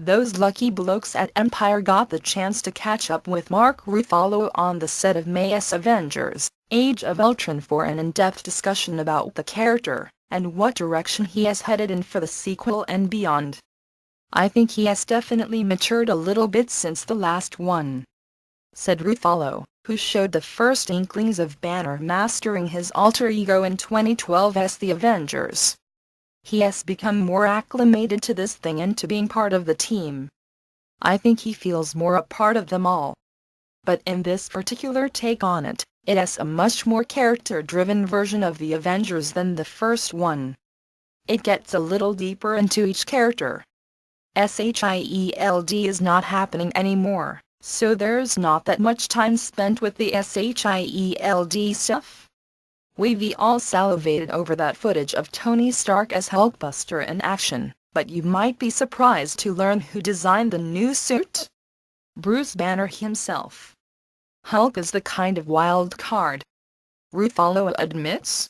Those lucky blokes at Empire got the chance to catch up with Mark Ruffalo on the set of May's Avengers, Age of Ultron for an in-depth discussion about the character, and what direction he has headed in for the sequel and beyond. "I think he has definitely matured a little bit since the last one," said Ruffalo, who showed the first inklings of Banner mastering his alter ego in 2012's The Avengers. "He has become more acclimated to this thing and to being part of the team. I think he feels more a part of them all. But in this particular take on it, it's a much more character-driven version of The Avengers than the first one. It gets a little deeper into each character. SHIELD is not happening anymore, so there's not that much time spent with the SHIELD stuff. We've all salivated over that footage of Tony Stark as Hulkbuster in action, but you might be surprised to learn who designed the new suit. Bruce Banner himself. Hulk is the kind of wild card," Ruffalo admits.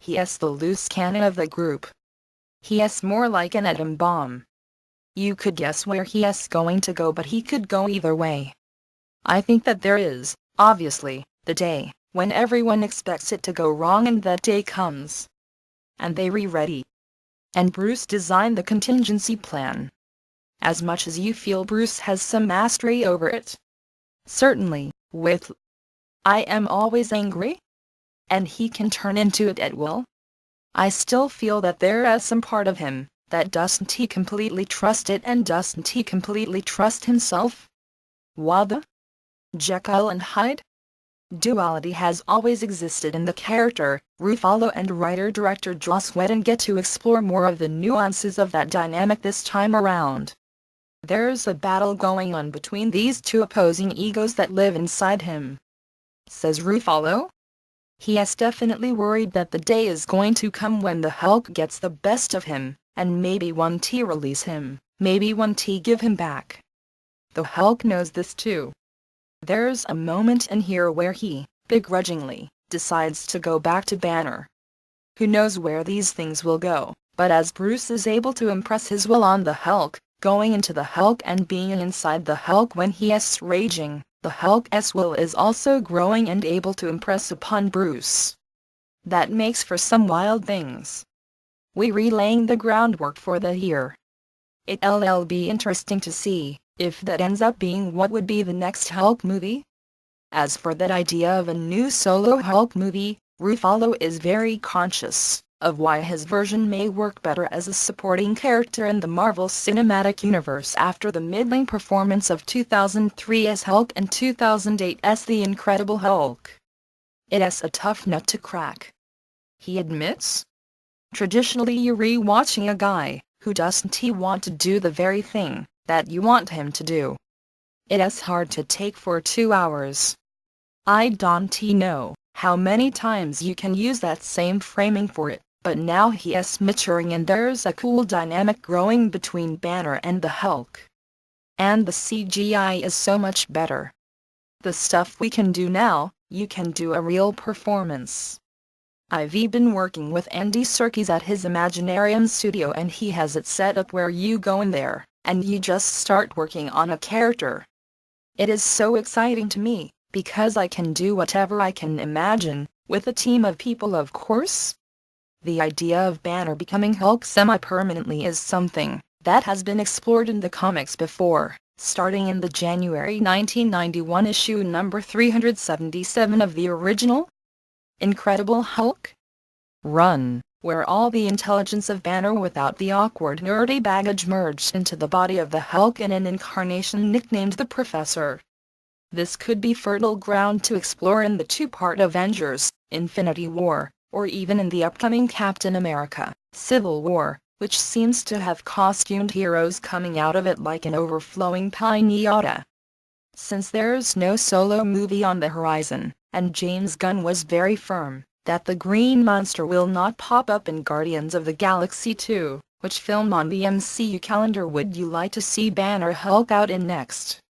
"He's the loose cannon of the group. He's more like an atom bomb. You could guess where he's going to go, but he could go either way. I think that there is, obviously, the day when everyone expects it to go wrong, and that day comes. And they're ready. And Bruce designed the contingency plan. As much as you feel Bruce has some mastery over it. Certainly, with I am always angry. And he can turn into it at will. I still feel that there is some part of him that doesn't he completely trust it, and doesn't he completely trust himself. While the Jekyll and Hyde duality has always existed in the character, Ruffalo and writer-director Joss Whedon get to explore more of the nuances of that dynamic this time around. There's a battle going on between these two opposing egos that live inside him," says Ruffalo. "He is definitely worried that the day is going to come when the Hulk gets the best of him, and maybe one T release him, maybe one T give him back. The Hulk knows this too. There's a moment in here where he, begrudgingly, decides to go back to Banner. Who knows where these things will go, but as Bruce is able to impress his will on the Hulk, going into the Hulk and being inside the Hulk when he is raging, the Hulk's will is also growing and able to impress upon Bruce. That makes for some wild things. We're laying the groundwork for that here. It'll be interesting to see if that ends up being what would be the next Hulk movie. As for that idea of a new solo Hulk movie, Ruffalo is very conscious of why his version may work better as a supporting character in the Marvel Cinematic Universe after the middling performance of 2003's Hulk and 2008's The Incredible Hulk. It's a tough nut to crack, he admits. Traditionally you're re-watching a guy who doesn't he want to do the very thing that you want him to do. It's hard to take for 2 hours. I don't know how many times you can use that same framing for it, but now he is maturing and there's a cool dynamic growing between Banner and the Hulk. And the CGI is so much better. The stuff we can do now, you can do a real performance. I've been working with Andy Serkis at his Imaginarium studio, and he has it set up where you go in there, and you just start working on a character. It is so exciting to me, because I can do whatever I can imagine, with a team of people of course. The idea of Banner becoming Hulk semi-permanently is something that has been explored in the comics before, starting in the January 1991 issue number 377 of the original Incredible Hulk run, where all the intelligence of Banner without the awkward nerdy baggage merged into the body of the Hulk in an incarnation nicknamed the Professor. This could be fertile ground to explore in the two-part Avengers, Infinity War, or even in the upcoming Captain America, Civil War, which seems to have costumed heroes coming out of it like an overflowing piñata. Since there's no solo movie on the horizon, and James Gunn was very firm that the Green Monster will not pop up in Guardians of the Galaxy 2, which film on the MCU calendar would you like to see Banner Hulk out in next?